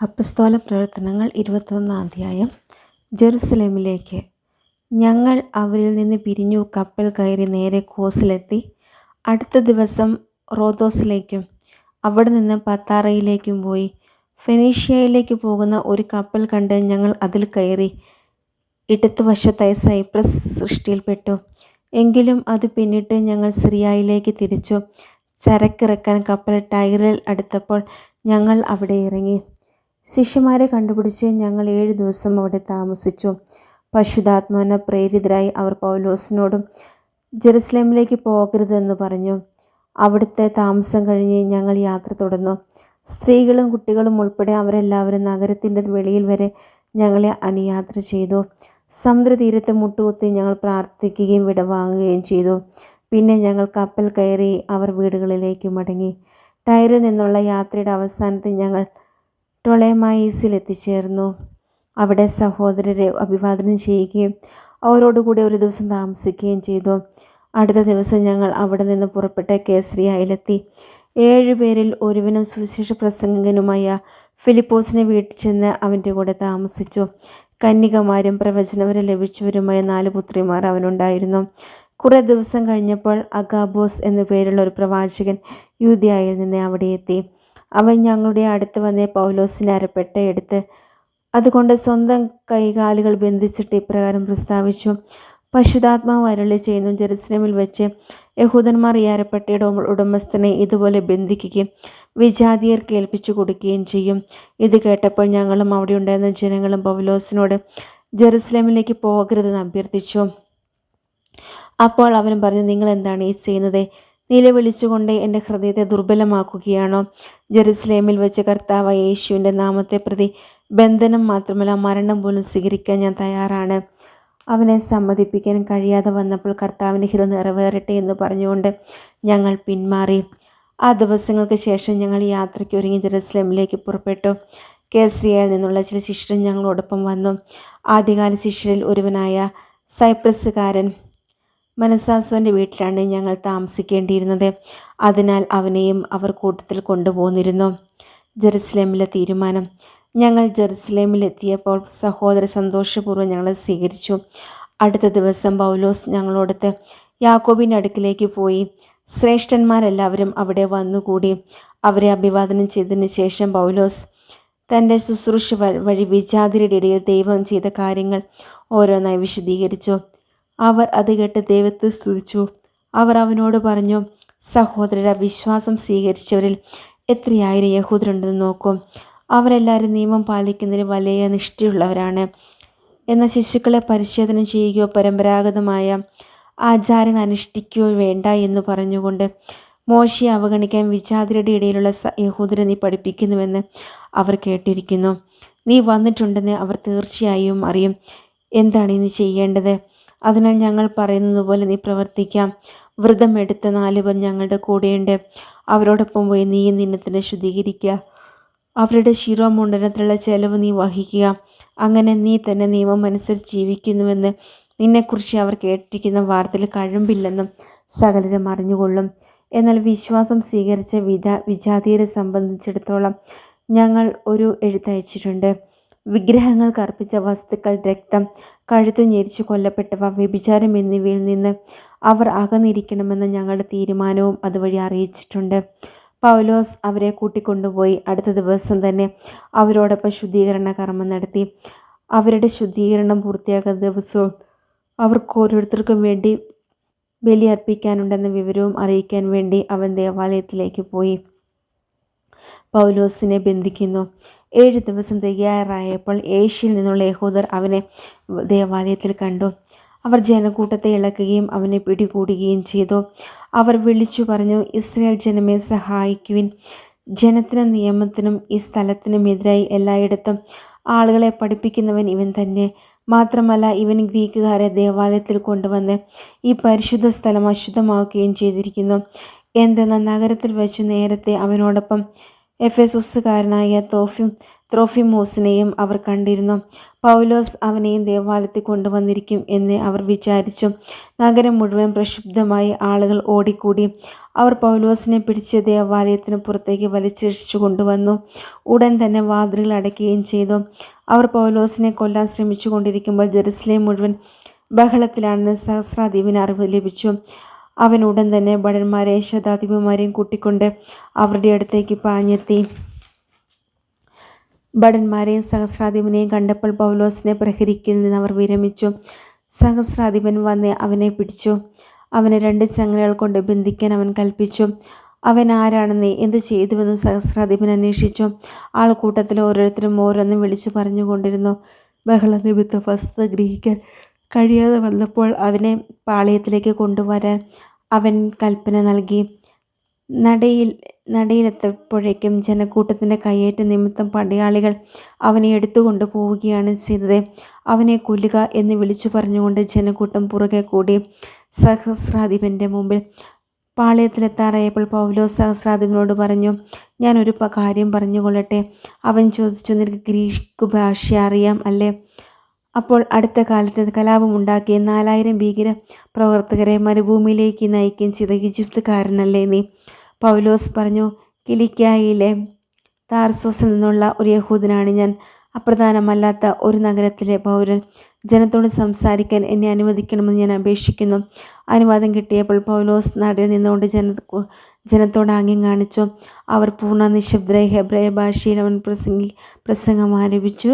അപ്പസ്തോല പ്രവർത്തനങ്ങൾ 21 അധ്യായം. ജെറുസലേമിലേക്ക്. ഞങ്ങൾ അവരിൽ നിന്ന് പിരിഞ്ഞു കപ്പൽ കയറി നേരെ കോസിലെത്തി. അടുത്ത ദിവസം റോദോസിലേക്കും അവിടെ നിന്ന് പത്താറയിലേക്കും പോയി. ഫെനീഷ്യയിലേക്ക് പോകുന്ന ഒരു കപ്പൽ കണ്ട് ഞങ്ങൾ അതിൽ കയറി. ഇടത്തുവശത്തായി സൈപ്രസ് സൃഷ്ടിയിൽപ്പെട്ടു. എങ്കിലും അത് പിന്നിട്ട് ഞങ്ങൾ സിറിയയിലേക്ക് തിരിച്ചു. ചരക്കിറക്കാൻ കപ്പൽ ടൈറിൽ അടുത്തപ്പോൾ ഞങ്ങൾ അവിടെ ഇറങ്ങി. ശിഷ്യന്മാരെ കണ്ടുപിടിച്ച് ഞങ്ങൾ 7 ദിവസം അവിടെ താമസിച്ചു. പരിശുദ്ധാത്മാവിനാൽ പ്രേരിതരായി അവർ പൗലോസിനോടും ജെറുസലേമിലേക്ക് പോകരുതെന്ന് പറഞ്ഞു. അവിടുത്തെ താമസം കഴിഞ്ഞ് ഞങ്ങൾ യാത്ര തുടർന്നു. സ്ത്രീകളും കുട്ടികളും ഉൾപ്പെടെ അവരെല്ലാവരും നഗരത്തിൻ്റെ വെളിയിൽ വരെ ഞങ്ങളെ അനുയാത്ര ചെയ്തു. സമുദ്രതീരത്ത് മുട്ടുകുത്തി ഞങ്ങൾ പ്രാർത്ഥിക്കുകയും വിടവാങ്ങുകയും ചെയ്തു. പിന്നെ ഞങ്ങൾ കപ്പൽ കയറി അവർ വീടുകളിലേക്ക് മടങ്ങി. ടൈറിൽ നിന്നുള്ള യാത്രയുടെ അവസാനത്തിൽ ഞങ്ങൾ ടൊളെമായിസിൽ എത്തിച്ചേർന്നു. അവിടെ സഹോദരരെ അഭിവാദനം ചെയ്യുകയും അവരോടുകൂടി ഒരു ദിവസം താമസിക്കുകയും ചെയ്തു. അടുത്ത ദിവസം ഞങ്ങൾ അവിടെ നിന്ന് പുറപ്പെട്ട് കേസറിയയിലെത്തി. 7 പേരിൽ ഒരുവനും സുവിശേഷ പ്രസംഗകനുമായ ഫിലിപ്പോസിനെ വീട്ടിൽ ചെന്ന് അവൻ്റെ കൂടെ താമസിച്ചു. കന്യകമാരും പ്രവചനവരം ലഭിച്ചവരുമായ 4 പുത്രിമാർ അവനുണ്ടായിരുന്നു. കുറേ ദിവസം കഴിഞ്ഞപ്പോൾ അഗാബോസ് എന്നു പേരുള്ള ഒരു പ്രവാചകൻ യൂദയായിൽ നിന്ന് അവിടെ എത്തി. അവൻ ഞങ്ങളുടെ അടുത്ത് വന്ന് പൗലോസിനെ അരപ്പെട്ട എടുത്ത് അതുകൊണ്ട് സ്വന്തം കൈകാലുകൾ ബന്ധിച്ചിട്ട് ഇപ്രകാരം പ്രസ്താവിച്ചു: പരിശുദ്ധാത്മാവ് അരുളി ചെയ്യുന്നു, ജെറുസലേമിൽ വെച്ച് യഹൂദന്മാർ ഈ അരപ്പെട്ടയുടെ ഉടമസ്ഥനെ ഇതുപോലെ ബന്ധിക്കുകയും വിജാതിയർക്ക് ഏൽപ്പിച്ചു കൊടുക്കുകയും ചെയ്യും. ഇത് കേട്ടപ്പോൾ ഞങ്ങളും അവിടെ ഉണ്ടായിരുന്ന ജനങ്ങളും പൗലോസിനോട് ജെറുസലേമിലേക്ക് പോകരുതെന്ന് അഭ്യർത്ഥിച്ചു. അപ്പോൾ അവൻ പറഞ്ഞു: നിങ്ങൾ എന്താണ് ഈ ചെയ്യുന്നത്? നിലവിളിച്ചുകൊണ്ട് എൻ്റെ ഹൃദയത്തെ ദുർബലമാക്കുകയാണോ? ജെറുസലേമിൽ വെച്ച് കർത്താവായ യേശുവിൻ്റെ നാമത്തെ പ്രതി ബന്ധനം മാത്രമല്ല മരണം പോലും സ്വീകരിക്കാൻ ഞാൻ തയ്യാറാണ്. അവനെ സമ്മതിപ്പിക്കാൻ കഴിയാതെ വന്നപ്പോൾ കർത്താവിൻ്റെ ഹിതം നിറവേറട്ടെ എന്ന് പറഞ്ഞുകൊണ്ട് ഞങ്ങൾ പിന്മാറി. ആ ദിവസങ്ങൾക്ക് ശേഷം ഞങ്ങൾ യാത്രയ്ക്ക് ഒരുങ്ങി ജെറുസലേമിലേക്ക് പുറപ്പെട്ടു. കേസറിയയിൽ നിന്നുള്ള ചില ശിഷ്യരും ഞങ്ങളോടൊപ്പം വന്നു. ആദ്യകാല ശിഷ്യരിൽ ഒരുവനായ സൈപ്രസുകാരൻ മനസാസോൻ്റെ വീട്ടിലാണ് ഞങ്ങൾ താമസിക്കേണ്ടിയിരുന്നത്. അതിനാൽ അവനെയും അവർ കൂട്ടത്തിൽ കൊണ്ടുപോന്നിരുന്നു. ജെറുസലേമിലെ തീരുമാനം. ഞങ്ങൾ ജെറുസലേമിലെത്തിയപ്പോൾ സഹോദര സന്തോഷപൂർവ്വം ഞങ്ങളെ സ്വീകരിച്ചു. അടുത്ത ദിവസം പൗലോസ് ഞങ്ങളോടൊത്ത് യാക്കോബിൻ്റെ അടുക്കിലേക്ക് പോയി. ശ്രേഷ്ഠന്മാരെല്ലാവരും അവിടെ വന്നുകൂടി. അവരെ അഭിവാദനം ചെയ്തതിന് ശേഷം പൗലോസ് തൻ്റെ ശുശ്രൂഷ വഴി വിജാതിരുടെ ഇടയിൽ ദൈവം ചെയ്ത കാര്യങ്ങൾ ഓരോന്നായി വിശദീകരിച്ചു. അവർ അത് കേട്ട് ദൈവത്തെ സ്തുതിച്ചു. അവർ അവനോട് പറഞ്ഞു: സഹോദരര, വിശ്വാസം സ്വീകരിച്ചവരിൽ എത്രയായിരം യഹൂദരുണ്ടെന്ന് നോക്കും. അവരെല്ലാവരും നിയമം പാലിക്കുന്നതിന് വലിയ നിഷ്ഠയുള്ളവരാണ്. എന്നാൽ ശിശുക്കളെ പരിശോധന ചെയ്യുകയോ പരമ്പരാഗതമായ ആചാരങ്ങൾ അനുഷ്ഠിക്കുകയോ വേണ്ട എന്ന് പറഞ്ഞുകൊണ്ട് മോശയെ അവഗണിക്കാൻ വിജാതിരുടെ ഇടയിലുള്ള യഹൂദരെ നീ പഠിപ്പിക്കുന്നുവെന്ന് അവർ കേട്ടിരിക്കുന്നു. നീ വന്നിട്ടുണ്ടെന്ന് അവർ തീർച്ചയായും അറിയും. എന്താണ് ഇനി ചെയ്യേണ്ടത്? അതിനാൽ ഞങ്ങൾ പറയുന്നത് പോലെ നീ പ്രവർത്തിക്കാം. വ്രതം എടുത്ത 4 പേർ ഞങ്ങളുടെ കൂടെയുണ്ട്. അവരോടൊപ്പം പോയി നീയും നിന്നെ തന്നെ ശുദ്ധീകരിക്കുക. അവരുടെ ശിരോമുണ്ടനത്തിലുള്ള ചെലവ് നീ വഹിക്കുക. അങ്ങനെ നീ തന്നെ നിയമം അനുസരിച്ച് ജീവിക്കുന്നുവെന്ന് നിന്നെക്കുറിച്ച് അവർ കേട്ടിരിക്കുന്ന വാർത്തയിൽ കഴമ്പില്ലെന്നും സകലരും അറിഞ്ഞുകൊള്ളും. എന്നാൽ വിശ്വാസം സ്വീകരിച്ച വിജാതിയരെ സംബന്ധിച്ചിടത്തോളം ഞങ്ങൾ ഒരു എഴുത്തയച്ചിട്ടുണ്ട്. വിഗ്രഹങ്ങൾക്ക് അർപ്പിച്ച വസ്തുക്കൾ, രക്തം, കഴുത്തു ഞെരിച്ചു കൊല്ലപ്പെട്ടവ, വ്യഭിചാരം എന്നിവയിൽ നിന്ന് അവർ അകന്നിരിക്കണമെന്ന ഞങ്ങളുടെ തീരുമാനവും അതുവഴി അറിയിച്ചിട്ടുണ്ട്. പൗലോസ് അവരെ കൂട്ടിക്കൊണ്ടുപോയി. അടുത്ത ദിവസം തന്നെ അവരോടൊപ്പം ശുദ്ധീകരണ കർമ്മം നടത്തി. അവരുടെ ശുദ്ധീകരണം പൂർത്തിയാക്കുന്ന ദിവസവും അവർക്ക് ഓരോരുത്തർക്കും വേണ്ടി ബലി അർപ്പിക്കാനുണ്ടെന്ന വിവരവും അറിയിക്കാൻ വേണ്ടി അവൻ ദേവാലയത്തിലേക്ക് പോയി. പൗലോസിനെ ബന്ധിക്കുന്നു. 7 ദിവസം തികയാറായപ്പോൾ ഏഷ്യയിൽ നിന്നുള്ള യഹൂദർ അവനെ ദേവാലയത്തിൽ കണ്ടു. അവർ ജനക്കൂട്ടത്തെ ഇളക്കുകയും അവനെ പിടികൂടുകയും ചെയ്തു. അവർ വിളിച്ചു പറഞ്ഞു: ഇസ്രായേൽ ജനമേ, സഹായിക്കുവിൻ. ജനത്തിനും നിയമത്തിനും ഈ സ്ഥലത്തിനുമെതിരായി എല്ലായിടത്തും ആളുകളെ പഠിപ്പിക്കുന്നവൻ ഇവൻ തന്നെ. മാത്രമല്ല, ഇവൻ ഗ്രീക്കുകാരെ ദേവാലയത്തിൽ കൊണ്ടുവന്ന് ഈ പരിശുദ്ധ സ്ഥലം അശുദ്ധമാക്കുകയും ചെയ്തിരിക്കുന്നു. എന്തെന്നാൽ നഗരത്തിൽ വെച്ച് നേരത്തെ അവനോടൊപ്പം എഫെസോസുകാരനായ തോഫിം ത്രോഫിമോസിനെയും അവർ കണ്ടിരുന്നു. പൗലോസ് അവനെയും ദേവാലയത്തിൽ കൊണ്ടുവന്നിരിക്കും എന്ന് അവർ വിചാരിച്ചു. നഗരം മുഴുവൻ പ്രക്ഷുബ്ധമായി ആളുകൾ ഓടിക്കൂടി. അവർ പൗലോസിനെ പിടിച്ച് ദേവാലയത്തിന് പുറത്തേക്ക് വലിച്ചിഴച്ചു കൊണ്ടുവന്നു. ഉടൻ തന്നെ വാതിലുകൾ അടയ്ക്കുകയും ചെയ്തു. അവർ പൗലോസിനെ കൊല്ലാൻ ശ്രമിച്ചു കൊണ്ടിരിക്കുമ്പോൾ ജെറുസലേം മുഴുവൻ ബഹളത്തിലാണെന്ന് സഹസ്രാധിപന് അറിവ് ലഭിച്ചു. അവൻ ഉടൻ തന്നെ ഭടന്മാരെയും ശതാധിപന്മാരെയും കൂട്ടിക്കൊണ്ട് അവരുടെ അടുത്തേക്ക് പാഞ്ഞെത്തി. ഭടന്മാരെയും സഹസ്രാധിപനെയും കണ്ടപ്പോൾ പൗലോസിനെ പ്രഹരിക്കുന്നതിൽ നിന്ന് അവർ വിരമിച്ചു. സഹസ്രാധിപൻ വന്ന് അവനെ പിടിച്ചു. അവനെ 2 ചങ്ങലകൾ കൊണ്ട് ബന്ധിക്കാൻ അവൻ കൽപ്പിച്ചു. അവൻ ആരാണെന്ന് എന്തു ചെയ്തുവെന്നും സഹസ്രാധിപൻ അന്വേഷിച്ചു. ആൾക്കൂട്ടത്തിൽ ഓരോരുത്തരും ഓരോന്നും വിളിച്ചു പറഞ്ഞുകൊണ്ടിരുന്നു. ബഹളനിമിത്തം വസ്തുത ഗ്രഹിക്കാൻ കഴിയാതെ വന്നപ്പോൾ അവനെ പാളയത്തിലേക്ക് കൊണ്ടുവരാൻ അവൻ കൽപ്പന നൽകി. നടയിലെത്തപ്പോഴേക്കും ജനക്കൂട്ടത്തിൻ്റെ കയ്യേറ്റ നിമിത്തം പടയാളികൾ അവനെ എടുത്തുകൊണ്ട് പോവുകയാണ് ചെയ്തത്. അവനെ കൊല്ലുക എന്ന് വിളിച്ചു പറഞ്ഞുകൊണ്ട് ജനക്കൂട്ടം പുറകെ കൂടി സഹസ്രാധിപൻ്റെ മുമ്പിൽ. പാളയത്തിലെത്താറായപ്പോൾ പൗലോസ് സഹസ്രാധിപനോട് പറഞ്ഞു, ഞാനൊരു കാര്യം പറഞ്ഞുകൊള്ളട്ടെ. അവൻ ചോദിച്ചു, നിനക്ക് ഗ്രീക്ക് ഭാഷ അറിയാം അല്ലേ? അപ്പോൾ അടുത്ത കാലത്ത് കലാപമുണ്ടാക്കിയ 4000 ഭീകര പ്രവർത്തകരെ മരുഭൂമിയിലേക്ക് നയിക്കുകയും ചെയ്ത ഈജിപ്തുകാരനല്ലേ നീ? പൗലോസ് പറഞ്ഞു, കിലിക്യായിലെ താർസോസിൽ നിന്നുള്ള ഒരു യഹൂദനാണ് ഞാൻ. അപ്രധാനമല്ലാത്ത ഒരു നഗരത്തിലെ പൗരൻ. ജനത്തോട് സംസാരിക്കാൻ എന്നെ അനുവദിക്കണമെന്ന് ഞാൻ അപേക്ഷിക്കുന്നു. അനുവാദം കിട്ടിയപ്പോൾ പൗലോസ് നടയിൽ നിന്നുകൊണ്ട് ജനത്തോട് ആംഗ്യം കാണിച്ചു. അവർ പൂർണ്ണ നിശബ്ദരായി ഹെബ്രായ ഭാഷയിൽ അവൻ പ്രസംഗം ആരംഭിച്ചു.